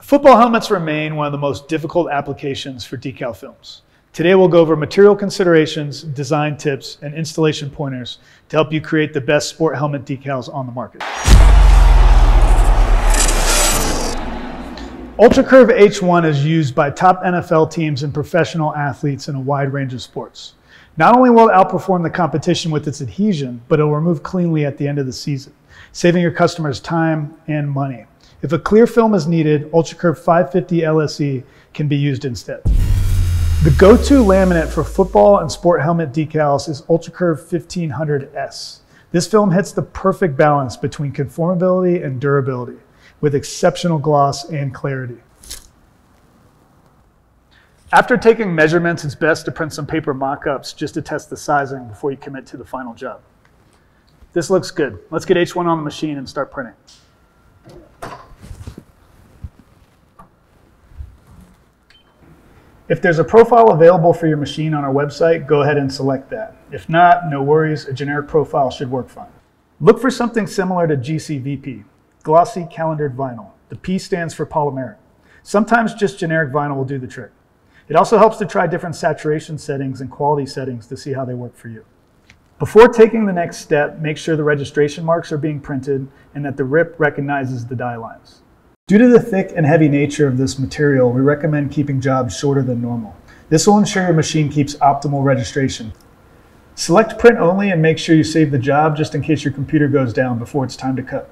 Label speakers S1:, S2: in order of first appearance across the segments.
S1: Football helmets remain one of the most difficult applications for decal films. Today we'll go over material considerations, design tips, and installation pointers to help you create the best sport helmet decals on the market. Ultracurve H1 is used by top NFL teams and professional athletes in a wide range of sports. Not only will it outperform the competition with its adhesion, but it will remove cleanly at the end of the season, saving your customers time and money. If a clear film is needed, Ultracurve 550 LSE can be used instead. The go-to laminate for football and sport helmet decals is Ultracurve 1500S. This film hits the perfect balance between conformability and durability, with exceptional gloss and clarity. After taking measurements, it's best to print some paper mock-ups just to test the sizing before you commit to the final job. This looks good. Let's get H1 on the machine and start printing. If there's a profile available for your machine on our website, go ahead and select that. If not, no worries, a generic profile should work fine. Look for something similar to GCVP, glossy calendared vinyl. The P stands for polymeric. Sometimes just generic vinyl will do the trick. It also helps to try different saturation settings and quality settings to see how they work for you. Before taking the next step, make sure the registration marks are being printed and that the rip recognizes the die lines. Due to the thick and heavy nature of this material, we recommend keeping jobs shorter than normal. This will ensure your machine keeps optimal registration. Select print only and make sure you save the job just in case your computer goes down before it's time to cut.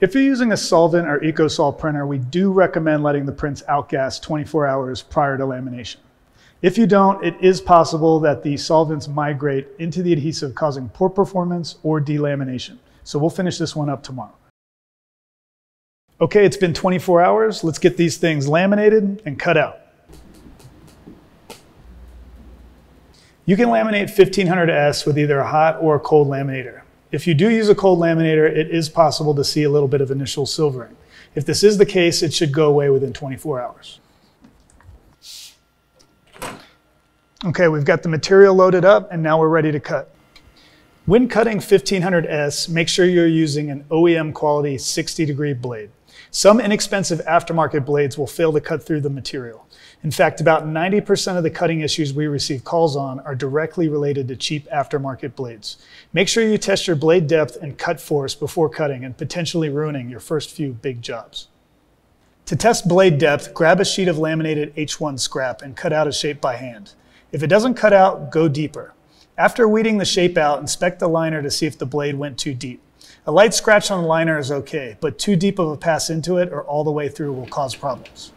S1: If you're using a solvent or Eco-Solvent printer, we do recommend letting the prints outgas 24 hours prior to lamination. If you don't, it is possible that the solvents migrate into the adhesive, causing poor performance or delamination. So we'll finish this one up tomorrow. Okay, it's been 24 hours. Let's get these things laminated and cut out. You can laminate 1500S with either a hot or a cold laminator. If you do use a cold laminator, it is possible to see a little bit of initial silvering. If this is the case, it should go away within 24 hours. Okay, we've got the material loaded up and now we're ready to cut. When cutting 1500S, make sure you're using an OEM quality 60-degree blade. Some inexpensive aftermarket blades will fail to cut through the material. In fact, about 90% of the cutting issues we receive calls on are directly related to cheap aftermarket blades. Make sure you test your blade depth and cut force before cutting and potentially ruining your first few big jobs. To test blade depth, grab a sheet of laminated H1 scrap and cut out a shape by hand. If it doesn't cut out, go deeper. After weeding the shape out, inspect the liner to see if the blade went too deep. A light scratch on the liner is okay, but too deep of a pass into it or all the way through will cause problems.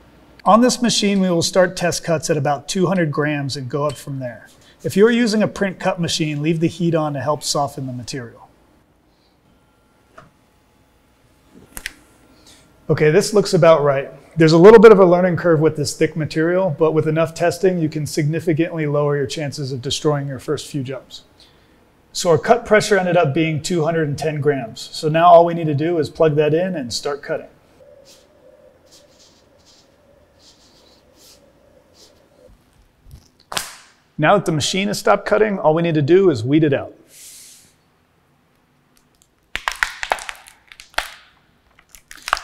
S1: On this machine, we will start test cuts at about 200 grams and go up from there. If you're using a print cut machine, leave the heat on to help soften the material. Okay, this looks about right. There's a little bit of a learning curve with this thick material, but with enough testing, you can significantly lower your chances of destroying your first few jobs. So our cut pressure ended up being 210 grams. So now all we need to do is plug that in and start cutting. Now that the machine has stopped cutting, all we need to do is weed it out.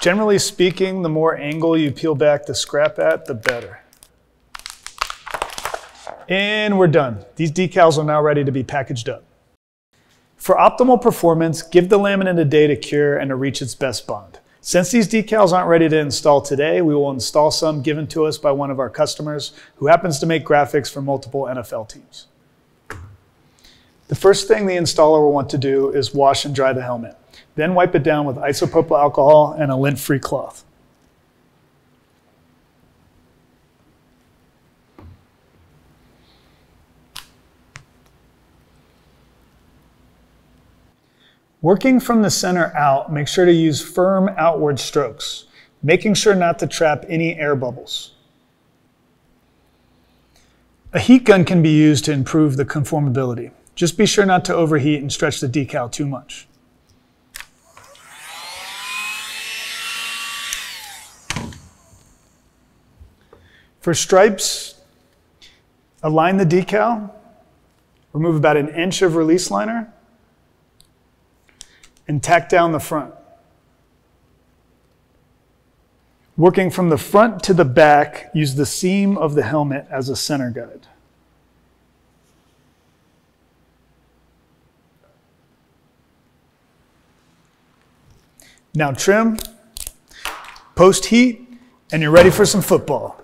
S1: Generally speaking, the more angle you peel back the scrap at, the better. And we're done. These decals are now ready to be packaged up. For optimal performance, give the laminate a day to cure and to reach its best bond. Since these decals aren't ready to install today, we will install some given to us by one of our customers who happens to make graphics for multiple NFL teams. The first thing the installer will want to do is wash and dry the helmet. Then wipe it down with isopropyl alcohol and a lint-free cloth. Working from the center out, make sure to use firm outward strokes, making sure not to trap any air bubbles. A heat gun can be used to improve the conformability. Just be sure not to overheat and stretch the decal too much. For stripes, align the decal, remove about 1 inch of release liner, and tack down the front. Working from the front to the back, use the seam of the helmet as a center guide. Now trim, post heat, and you're ready for some football.